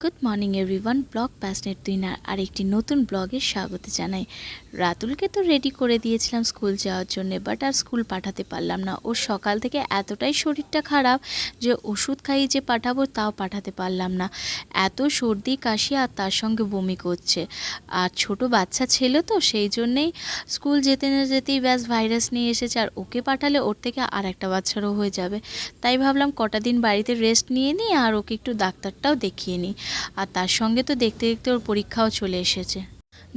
Good morning everyone, blog passionate তুইনার আরেকটি নতুন ব্লগে স্বাগত জানাই। রাতুলকে তো রেডি করে দিয়েছিলাম স্কুল যাওয়ার জন্য, বাট আর স্কুল পাঠাতে পারলাম না। ওর সকাল থেকে এতটাই শরীরটা খারাপ যে ওষুধ খাইয়ে যে পাঠাবো তাও পাঠাতে পারলাম না। এত সর্দি কাশি আর তার সঙ্গে বমি করছে। আর ছোট বাচ্চা ছেলে তো, সেই জন্যেই স্কুল যেতে না যেতেই ব্যাস ভাইরাস নিয়ে এসেছে। আর ওকে পাঠালে ওর থেকে আর একটা বাচ্চারও হয়ে যাবে। তাই ভাবলাম কটা দিন বাড়িতে রেস্ট নিয়ে নিই আর ওকে একটু ডাক্তারটাও দেখিয়ে নিই। আর তার সঙ্গে তো দেখতে দেখতে ওর পরীক্ষাও চলে এসেছে।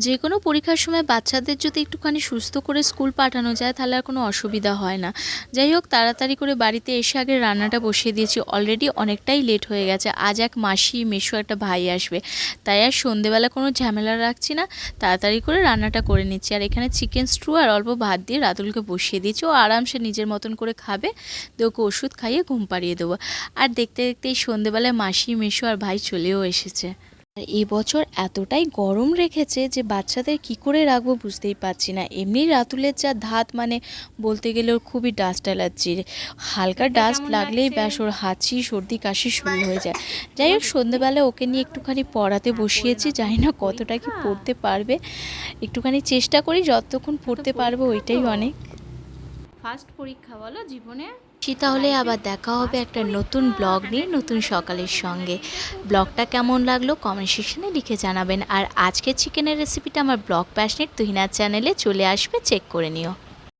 যে কোনো পরীক্ষার সময় বাচ্চাদের যদি একটুখানি সুস্থ করে স্কুল পাঠানো যায় তাহলে আর কোনো অসুবিধা হয় না। যাই হোক, তাড়াতাড়ি করে বাড়িতে এসে আগে রান্নাটা বসিয়ে দিয়েছি। অলরেডি অনেকটাই লেট হয়ে গেছে। আজ এক মাসি, মেসো, একটা ভাই আসবে, তাই আর সন্ধেবেলা কোনো ঝামেলা রাখছি না, তাড়াতাড়ি করে রান্নাটা করে নিচ্ছি। আর এখানে চিকেন স্টু আর অল্প ভাত দিয়ে রাতুলকে বসিয়ে দিয়েছি। ও আরামসে নিজের মতন করে খাবে, দিয়ে ওকে ওষুধ খাইয়ে ঘুম পাড়িয়ে দেবো। আর দেখতে দেখতে এই সন্ধেবেলায় মাসি, মেসো আর ভাই চলেও এসেছে। আর এবছর এতটাই গরম রেখেছে যে বাচ্চাদের কি করে রাখবো বুঝতেই পারছি না। এমনি রাতুলের যা ধাত, মানে বলতে গেলে ওর খুবই ডাস্ট অ্যালার্জির। হালকা ডাস্ট লাগলেই ব্যাস ওর হাঁচি, সর্দি, কাশি শুরু হয়ে যায়। যাই হোক, সন্ধেবেলা ওকে নিয়ে একটুখানি পড়াতে বসিয়েছি। জানি না কতটা কি পড়তে পারবে, একটুখানি চেষ্টা করি, যতক্ষণ পড়তে পারবে ওইটাই অনেক। ফার্স্ট পরীক্ষা বলো জীবনে। তাহলে আবার দেখা হবে একটা নতুন ব্লগ নিয়ে, নতুন সকালের সঙ্গে। ব্লগটা কেমন লাগলো কমেন্ট সেকশনে লিখে জানাবেন। আর আজকে চিকেনের রেসিপিটা আমার ব্লগ প্যাশনেট তুহিনার চ্যানেলে চলে আসবে, চেক করে নিও।